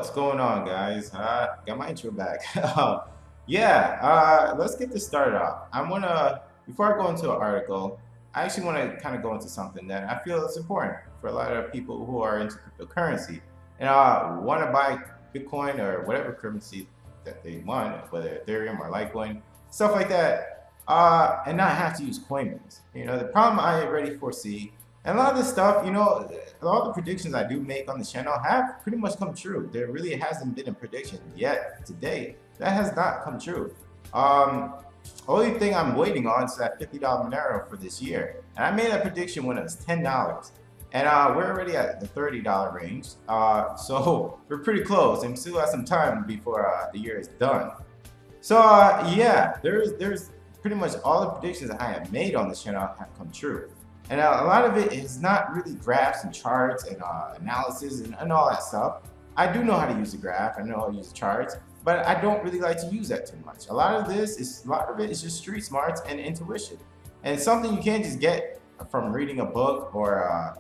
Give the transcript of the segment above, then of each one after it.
What's going on, guys? Got my intro back. Let's get this started off. Before I go into an article, I actually want to kind of go into something that I feel is important for a lot of people who are into cryptocurrency and want to buy Bitcoin or whatever currency that they want, whether Ethereum or Litecoin, stuff like that, and not have to use Coinbase. The problem I already foresee, and a lot of this stuff, a lot of the predictions I do make on the channel have pretty much come true. There really hasn't been a prediction yet today that has not come true. Only thing I'm waiting on is that $50 Monero for this year. And I made that prediction when it was $10. And we're already at the $30 range. So we're pretty close and still have some time before the year is done. So there's pretty much all the predictions I have made on this channel have come true. And a lot of it is not really graphs and charts and analysis and all that stuff. I do know how to use a graph. I know how to use charts, but I don't really like to use that too much. A lot of it is just street smarts and intuition, and it's something you can't just get from reading a book or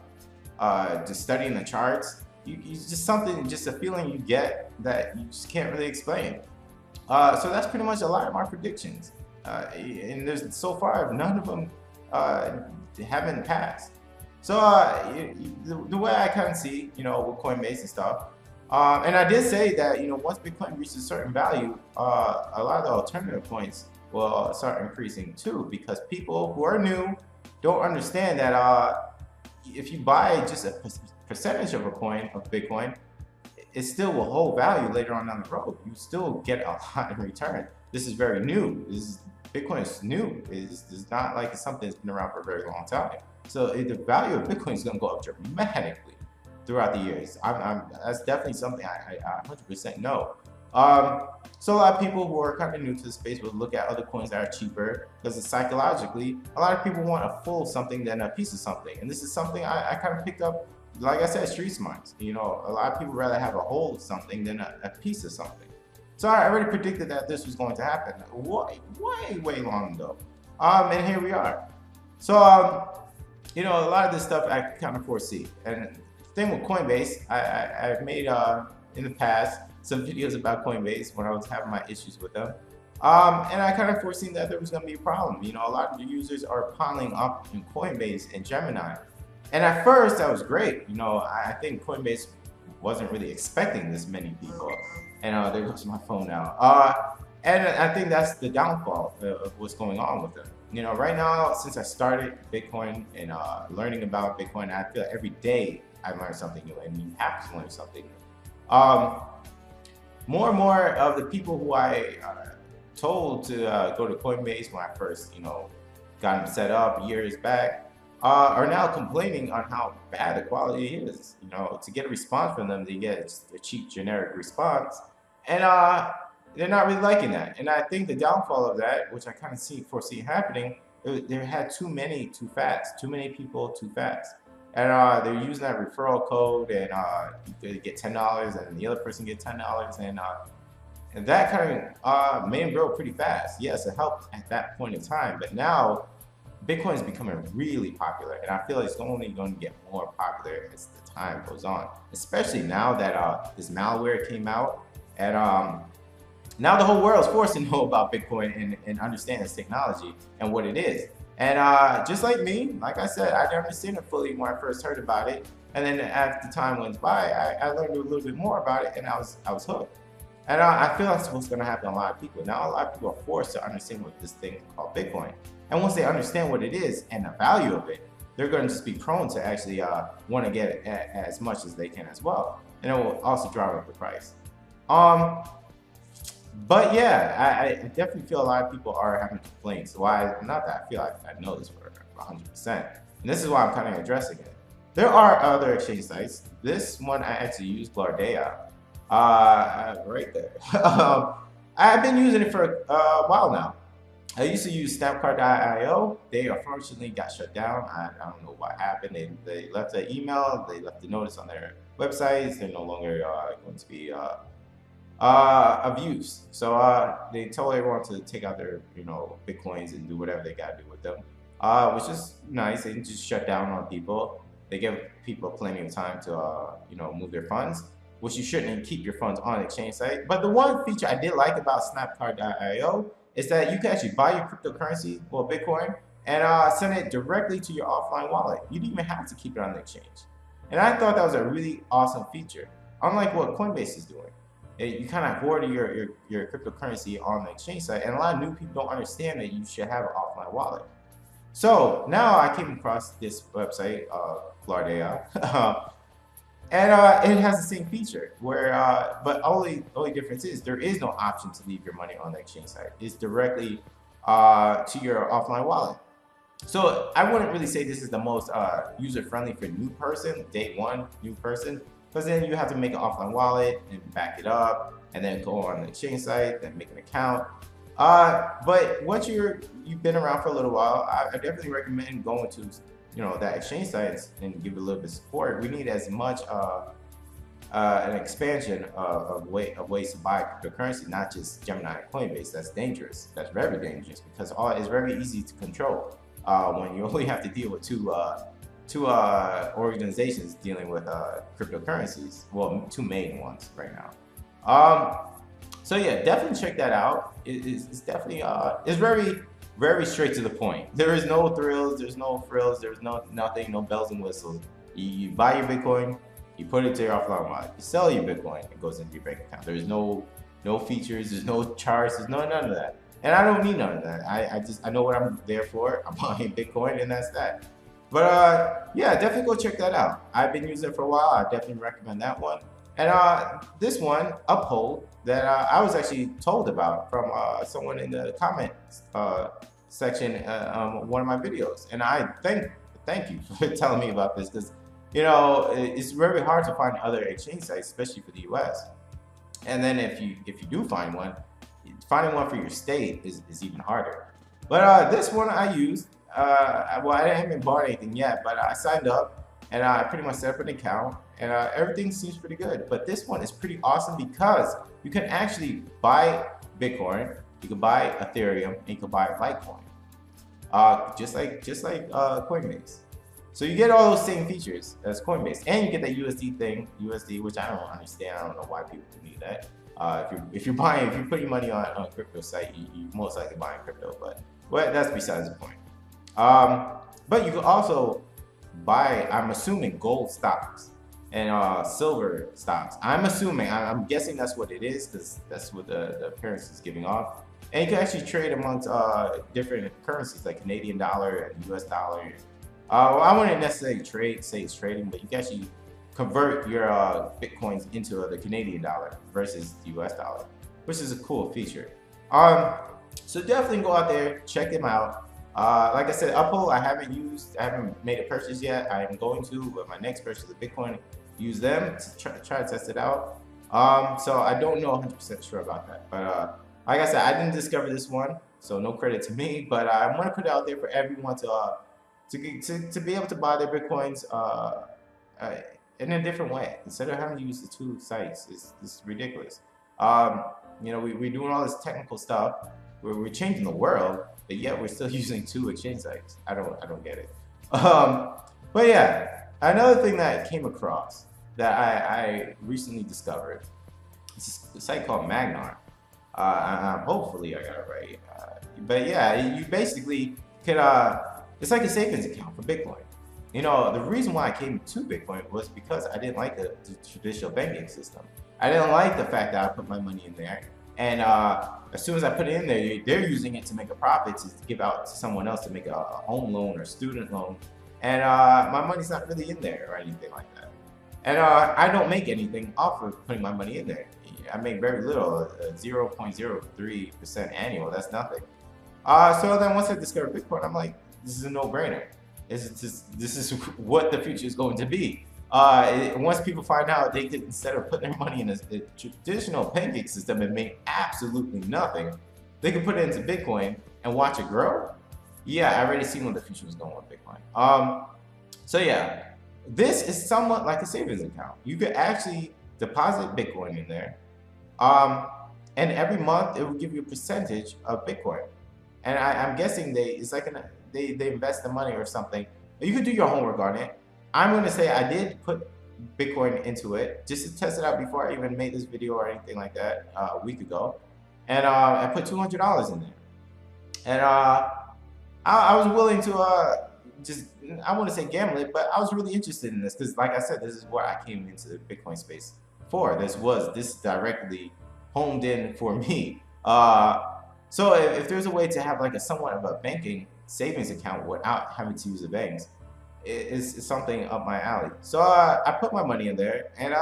just studying the charts. It's just a feeling you get that you just can't really explain. So that's pretty much a lot of my predictions, and there's so far none of them haven't passed. So the way I kind of see, with Coinbase and stuff, and I did say that once Bitcoin reaches a certain value, a lot of the alternative coins will start increasing too, because people who are new don't understand that if you buy just a percentage of a coin of Bitcoin, it still will hold value later on down the road. You still get a lot in return. This is very new. Bitcoin is new. It's not like it's something that's been around for a very long time. So the value of Bitcoin is going to go up dramatically throughout the years. That's definitely something I 100% know. So a lot of people who are kind of new to the space will look at other coins that are cheaper because psychologically, a lot of people want a full something than a piece of something. And this is something I kind of picked up, like I said, street smarts. A lot of people rather have a whole something than a piece of something. So I already predicted that this was going to happen way long ago. And here we are. So, a lot of this stuff I kind of foresee. And the thing with Coinbase, I've made in the past some videos about Coinbase when I was having my issues with them. And I kind of foreseen that there was going to be a problem. A lot of the users are piling up in Coinbase and Gemini. And at first, that was great. I think Coinbase wasn't really expecting this many people. And there goes my phone now. And I think that's the downfall of what's going on with them. Right now, since I started Bitcoin and learning about Bitcoin, I feel like every day I learn something new, and you have to learn something new. More and more of the people who I told to go to Coinbase when I first, got them set up years back, are now complaining on how bad the quality is. To get a response from them, they get a cheap generic response, and they're not really liking that. And I think the downfall of that, which I kind of foresee happening, they had too many too fast, too many people too fast, and they're using that referral code, and you get $10, and the other person gets $10, and that kind of made them grow pretty fast. Yes, it helped at that point in time, but now Bitcoin is becoming really popular, and I feel like it's only going to get more popular as the time goes on, especially now that this malware came out, and now the whole world is forced to know about Bitcoin and understand this technology and what it is. And just like me, like I said, I didn't understand it fully when I first heard about it, and then as the time went by, I learned a little bit more about it, and I was hooked. And I feel that's what's going to happen to a lot of people. Now a lot of people are forced to understand what this thing is called Bitcoin. And once they understand what it is and the value of it, they're going to just be prone to actually want to get it as much as they can as well. And it will also drive up the price. But yeah, I definitely feel a lot of people are having complaints. Not that I feel like I know this for 100%. And this is why I'm kind of addressing it. There are other exchange sites. This one I actually use, Glardea, right there. I've been using it for a while now. I used to use Snapcard.io. They unfortunately got shut down. I don't know what happened. They left an email. They left a notice on their websites. They're no longer going to be of use. So they told everyone to take out their Bitcoins and do whatever they got to do with them, which is nice. They didn't just shut down on people. They give people plenty of time to move their funds. which you shouldn't keep your funds on an exchange site. But the one feature I did like about Snapcard.io is that you can actually buy your cryptocurrency, well, Bitcoin, and send it directly to your offline wallet. You don't even have to keep it on the exchange. And I thought that was a really awesome feature, unlike what Coinbase is doing. You kind of hoard your cryptocurrency on the exchange site, and a lot of new people don't understand that you should have an offline wallet. So now I came across this website, Clardea, and it has the same feature where, but only difference is there is no option to leave your money on the exchange site. It's directly to your offline wallet. So I wouldn't really say this is the most user-friendly for new person, day one new person, because then you have to make an offline wallet and back it up, and then go on the exchange site, then make an account. But once you've been around for a little while, I definitely recommend going to that exchange site and give it a little bit of support. We need as much an expansion of ways to buy cryptocurrency, not just Gemini and Coinbase. That's dangerous. That's very dangerous because it's very easy to control when you only have to deal with two organizations dealing with cryptocurrencies. Well, two main ones right now. So yeah, definitely check that out. It's definitely it's very straight to the point. There is no thrills, there's no frills, there's nothing, no bells and whistles. You buy your Bitcoin, you put it to your offline wallet. You sell your Bitcoin, it goes into your bank account. There's no features, there's no charts, there's none of that. And I don't need none of that. I know what I'm there for. I'm buying Bitcoin, and that's that. But yeah, definitely go check that out. I've been using it for a while. I definitely recommend that one. And this one, Uphold, that I was actually told about from someone in the comment section on one of my videos. And I thank you for telling me about this, because it's very hard to find other exchange sites, especially for the US. And then if you do find one, finding one for your state is even harder. But this one I used. Well, I haven't bought anything yet, but I signed up and I pretty much set up an account, and everything seems pretty good. But this one is pretty awesome because you can actually buy Bitcoin, you can buy Ethereum, and you can buy Litecoin, just like Coinbase. So you get all those same features as Coinbase, and you get that USD, which I don't understand. I don't know why people need that. If you're putting money on a crypto site, you most likely buying crypto, but that's besides the point. But you can also buy, I'm assuming, gold stocks and silver stocks. I'm guessing that's what it is, because that's what the appearance is giving off. And you can actually trade amongst different currencies like Canadian dollar and US dollar. Well, I wouldn't necessarily say it's trading, but you can actually convert your Bitcoins into the Canadian dollar versus the US dollar, which is a cool feature. So definitely go out there, check them out. Like I said, Uphold I haven't made a purchase yet. I am going to, with my next purchase of Bitcoin, use them to try to test it out. So I don't know 100% sure about that. But like I said, I didn't discover this one, so no credit to me. But I want to put it out there for everyone to be able to buy their Bitcoins in a different way, instead of having to use the two sites. It's ridiculous. We're doing all this technical stuff. We're changing the world, but yet we're still using two exchange sites. I don't get it. But yeah, another thing that I came across that I recently discovered is a site called Magnar. Hopefully I got it right. But yeah, you basically could it's like a savings account for Bitcoin. The reason why I came to Bitcoin was because I didn't like the traditional banking system. I didn't like the fact that I put my money in there, and as soon as I put it in there, they're using it to make a profit, to give out to someone else to make a home loan or student loan, and my money's not really in there or anything like that. And I don't make anything off of putting my money in there. I make very little, 0.03% annual. That's nothing. So then once I discovered Bitcoin, I'm like, this is a no-brainer. This is what the future is going to be. Once people find out they could, instead of putting their money in a traditional pancake system and make absolutely nothing, they can put it into Bitcoin and watch it grow. Yeah, I already seen where the future is going with Bitcoin. So yeah, this is somewhat like a savings account. You could actually deposit Bitcoin in there, and every month it will give you a percentage of Bitcoin. And I'm guessing they invest the money or something. You could do your homework on it. I'm going to say I did put Bitcoin into it just to test it out before I even made this video or anything like that a week ago, and I put $200 in there, and I was willing to just, I want to say gamble it, but I was really interested in this because, like I said, this is what I came into the Bitcoin space for. This directly homed in for me. So if there's a way to have like a somewhat of a banking savings account without having to use the banks, it's something up my alley. So I put my money in there, and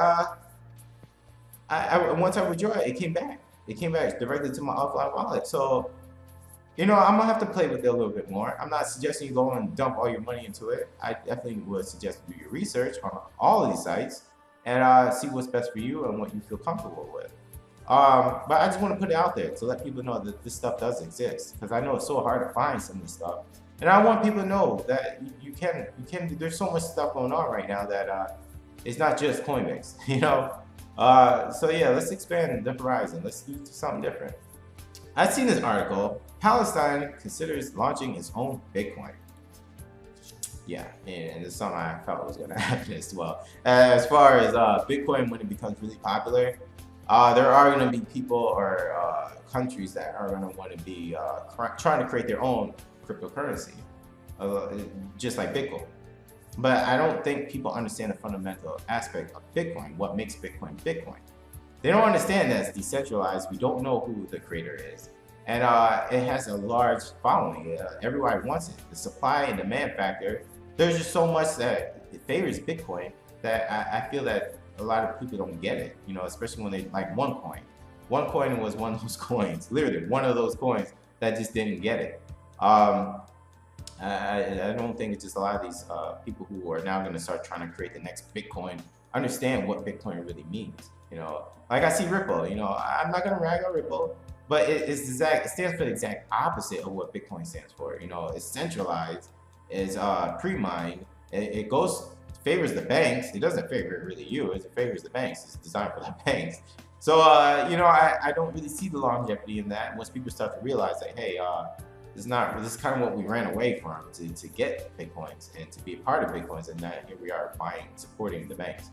once I withdrew it, it came back. It came back directly to my offline wallet. So I'm gonna have to play with it a little bit more. I'm not suggesting you go and dump all your money into it. I definitely would suggest you do your research on all of these sites and see what's best for you and what you feel comfortable with. But I just want to put it out there to let people know that this stuff does exist, because I know it's so hard to find some of this stuff, and I want people to know that you can. There's so much stuff going on right now that it's not just Coinbase, So yeah, let's expand the horizon. Let's do something different. I've seen this article. Palestine considers launching its own Bitcoin. Yeah, and it's something I felt was going to happen as well. As far as Bitcoin, when it becomes really popular, there are going to be people or countries that are going to want to be trying to create their own cryptocurrency, just like Bitcoin. But I don't think people understand the fundamental aspect of Bitcoin, what makes Bitcoin Bitcoin. They don't understand that it's decentralized. We don't know who the creator is. And it has a large following. Everybody wants it. The supply and demand factor, there's just so much that it favors Bitcoin that I feel that a lot of people don't get it, especially when they like OneCoin. OneCoin was one of those coins, literally one of those coins that just didn't get it. I don't think it's just a lot of these people who are now going to start trying to create the next Bitcoin understand what Bitcoin really means. Like I see Ripple, I'm not going to rag on Ripple, but it stands for the exact opposite of what Bitcoin stands for. It's centralized, it's pre-mined, it favors the banks. It doesn't favor really you, it favors the banks. It's designed for the banks. So, I don't really see the longevity in that. Once people start to realize that, hey, this is kind of what we ran away from to get Bitcoins and to be a part of Bitcoins, and now here we are supporting the banks.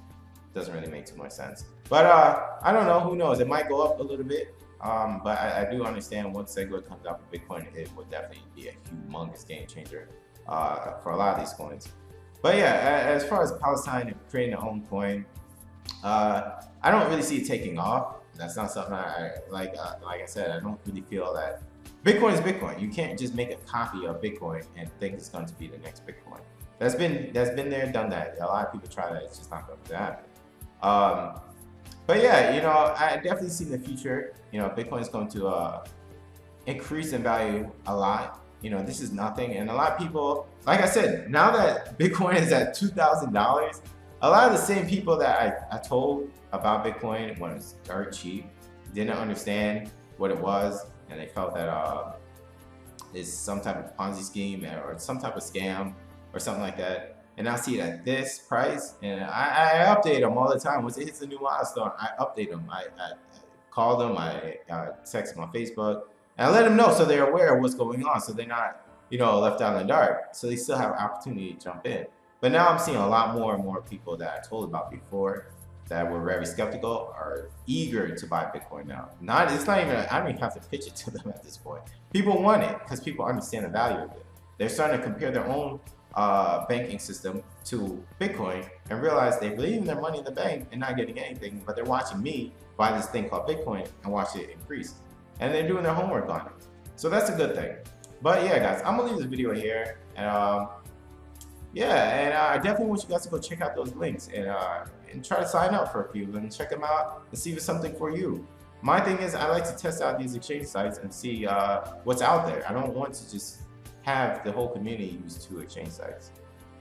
Doesn't really make too much sense. But I don't know, who knows? It might go up a little bit. But I do understand once SegWit comes out with Bitcoin, it would definitely be a humongous game changer for a lot of these coins. But yeah, as far as Palestine and creating their own coin, I don't really see it taking off. That's not something I like. Like I said, I don't really feel that Bitcoin is Bitcoin. You can't just make a copy of Bitcoin and think it's going to be the next Bitcoin. That's been there, done that. A lot of people try that. It's just not going to happen. But yeah, I definitely see in the future, Bitcoin is going to increase in value a lot. This is nothing. And a lot of people, like I said, now that Bitcoin is at $2,000, a lot of the same people that I told about Bitcoin when it was dirt cheap didn't understand what it was, and they felt that it's some type of Ponzi scheme or some type of scam or something like that. And I see it at this price, and I update them all the time. Once it hits a new milestone, I update them. I call them, I text them on Facebook, and I let them know so they're aware of what's going on, so they're not, left out in the dark. So they still have an opportunity to jump in. But now I'm seeing a lot more and more people that I told about before that were very skeptical are eager to buy Bitcoin now. It's not even, I don't even have to pitch it to them at this point. People want it because people understand the value of it. They're starting to compare their own banking system to Bitcoin and realize they're leaving their money in the bank and not getting anything, but they're watching me buy this thing called Bitcoin and watch it increase. And they're doing their homework on it. So that's a good thing. But yeah, guys, I'm gonna leave this video here. And I definitely want you guys to go check out those links and try to sign up for a few and check them out and see if it's something for you. My thing is, I like to test out these exchange sites and see what's out there. I don't want to just have the whole community use 2 exchange sites.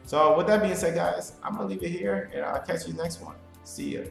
So with that being said, guys, I'm gonna leave it here, and I'll catch you next one. See ya.